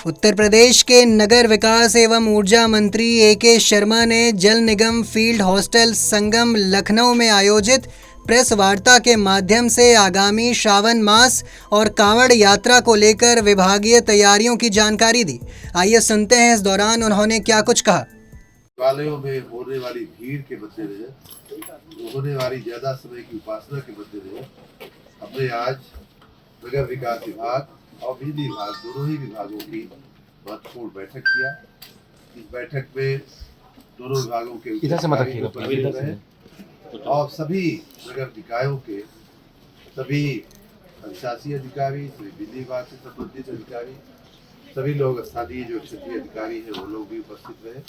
उत्तर प्रदेश के नगर विकास एवं ऊर्जा मंत्री ए.के. शर्मा ने जल निगम फील्ड हॉस्टल संगम लखनऊ में आयोजित प्रेस वार्ता के माध्यम से आगामी श्रावण मास और कांवड़ यात्रा को लेकर विभागीय तैयारियों की जानकारी दी। आइए सुनते हैं इस दौरान उन्होंने क्या कुछ कहा। शिवालयों में होने वाली भीड़ के मद्देनजर, होने वाली ज्यादा समय की उपासना के मद्देनजर हमने आज नगर विकास विभाग और बिजली विभाग दोनों ही विभागों की महत्वपूर्ण बैठक किया। इस बैठक में दोनों विभागों के और सभी नगर निकायों के सभी अधिशासी अधिकारी, सभी बिजली विभाग से संबंधित अधिकारी, सभी लोग स्थानीय जो क्षेत्रीय अधिकारी हैं वो लोग भी उपस्थित रहे।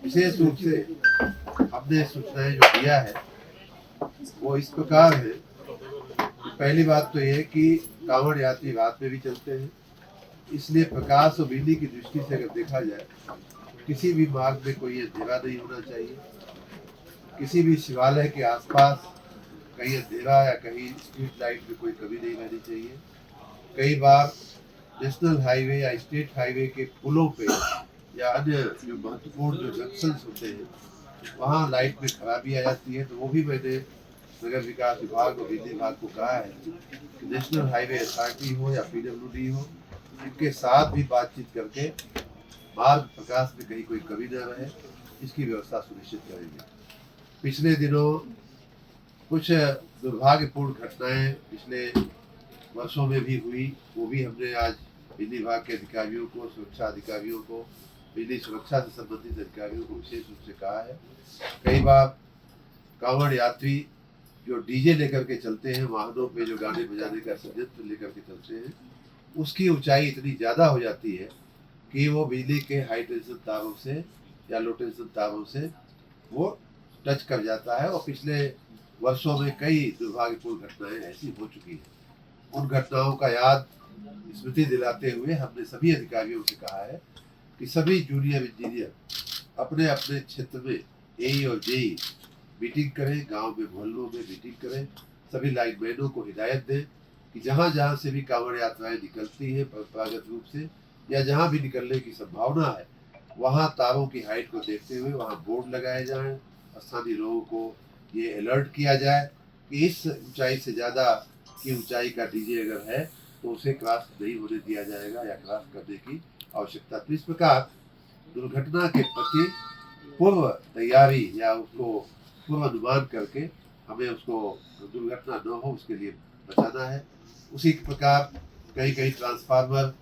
विशेष रूप से हमने सूचनाएं जो दिया है वो इस प्रकार है। पहली बात तो ये कि कांवड़ यात्री रात में भी चलते हैं, इसलिए प्रकाश और बिजली की दृष्टि से अगर देखा जाए किसी भी मार्ग में कोई अंधेरा नहीं होना चाहिए। किसी भी शिवालय के आसपास कहीं अंधेरा या कहीं स्ट्रीट लाइट में कोई कमी नहीं रहनी चाहिए। कई बार नेशनल हाईवे या स्टेट हाईवे के पुलों पे या अन्य जो महत्वपूर्ण जो जंक्शंस होते हैं वहाँ लाइट में खराबी आ जाती है, तो वो भी मैंने नगर विकास विभाग और बिजली विभाग को कहा है कि नेशनल हाईवे एसआरटी हो या पीडब्ल्यूडी हो, इनके साथ भी बातचीत करके मार्ग प्रकाश में कहीं कोई कमी न रहे, इसकी व्यवस्था सुनिश्चित करेंगे। पिछले दिनों कुछ दुर्भाग्यपूर्ण घटनाएं पिछले वर्षों में भी हुई, वो भी हमने आज बिजली विभाग के अधिकारियों को, सुरक्षा अधिकारियों को, बिजली सुरक्षा से संबंधित अधिकारियों को विशेष रूप से कहा है। कई बार कांवड़ यात्री जो डीजे लेकर के चलते हैं, वाहनों पे जो गाने बजाने का संयंत्र लेकर के चलते हैं, उसकी ऊंचाई इतनी ज़्यादा हो जाती है कि वो बिजली के हाई टेंशन तारों से या लो टेंशन तारों से वो टच कर जाता है। और पिछले वर्षों में कई दुर्भाग्यपूर्ण घटनाएं ऐसी हो चुकी हैं। उन घटनाओं का याद स्मृति दिलाते हुए हमने सभी अधिकारियों से कहा है कि सभी जूनियर इंजीनियर अपने अपने क्षेत्र में एई और जेई मीटिंग करें, गांव में मोहल्लों में मीटिंग करें, सभी लाइनमैनों को हिदायत दें कि जहां जहां से भी कांवड़ यात्राएं निकलती हैं परंपरागत रूप से या जहां भी निकलने की संभावना है वहां तारों की हाइट को देखते हुए वहां बोर्ड लगाए जाएं। स्थानीय लोगों को ये अलर्ट किया जाए कि इस ऊंचाई से ज़्यादा की ऊंचाई का डीजे अगर है तो उसे क्रॉस नहीं होने दिया जाएगा या क्रॉस करने की आवश्यकता। तो इस प्रकार दुर्घटना के प्रति पूर्व तैयारी या उसको पूर्व अनुमान करके हमें उसको दुर्घटना न हो उसके लिए बचाना है। उसी प्रकार कहीं कहीं ट्रांसफार्मर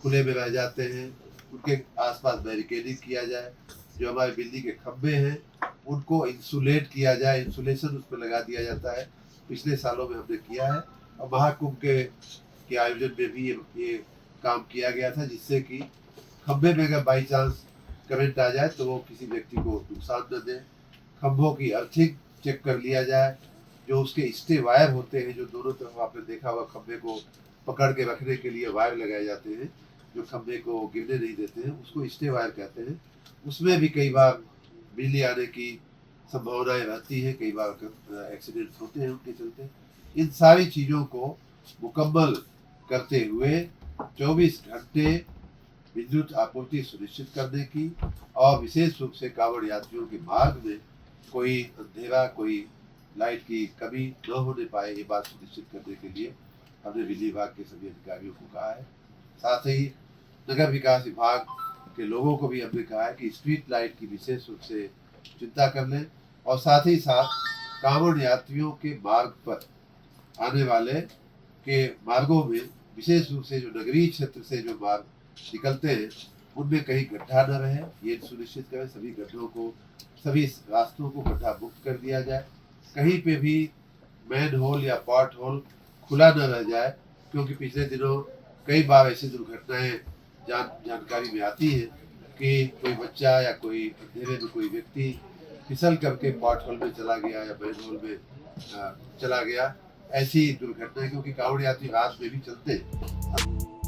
खुले में रह जाते हैं, उनके आसपास बैरिकेडिंग किया जाए। जो हमारे बिजली के खंभे हैं उनको इंसुलेट किया जाए, इंसुलेशन उस पर लगा दिया जाता है। पिछले सालों में हमने किया है और महाकुंभ के आयोजन में भी ये काम किया गया था, जिससे कि खंभे में अगर बाई चांस करंट आ जाए तो वो किसी व्यक्ति को नुकसान न दे। खंभों की अर्थिंग चेक कर लिया जाए, जो उसके स्टे वायर होते हैं जो दोनों तरफ आपने देखा हुआ खंभे को पकड़ के रखने के लिए वायर लगाए जाते हैं जो खंभे को गिरने नहीं देते हैं, उसको स्टे वायर कहते हैं। उसमें भी कई बार बिजली आने की संभावनाएं रहती है, कई बार एक्सीडेंट्स होते हैं उनके चलते। इन सारी चीज़ों को मुकम्मल करते हुए 24 घंटे विद्युत आपूर्ति सुनिश्चित करने की और विशेष रूप से कांवड़ यात्रियों के मार्ग में कोई अंधेरा, कोई लाइट की कमी न होने पाए, ये बात सुनिश्चित करने के लिए हमने बिजली विभाग के सभी अधिकारियों को कहा है। साथ ही नगर विकास विभाग के लोगों को भी हमने कहा है कि स्ट्रीट लाइट की विशेष रूप से चिंता कर लें और साथ ही साथ कांवड़ यात्रियों के मार्ग पर आने वाले के मार्गों में विशेष रूप से जो नगरीय क्षेत्र से जो मार्ग निकलते हैं उनमें कहीं गड्ढा न रहे, ये सुनिश्चित करें। सभी गड्ढों को, सभी रास्तों को गड्ढा मुक्त कर दिया जाए। कहीं पे भी मैन होल या पॉट होल खुला न रह जाए, क्योंकि पिछले दिनों कई बार ऐसी दुर्घटनाएं जानकारी में आती है कि कोई बच्चा या कोई अंधेरे में कोई व्यक्ति फिसल करके पॉट होल में चला गया या मैन होल में चला गया। ऐसी दुर्घटनाएं, क्योंकि कांवड़ यात्री रात में भी चलते हैं।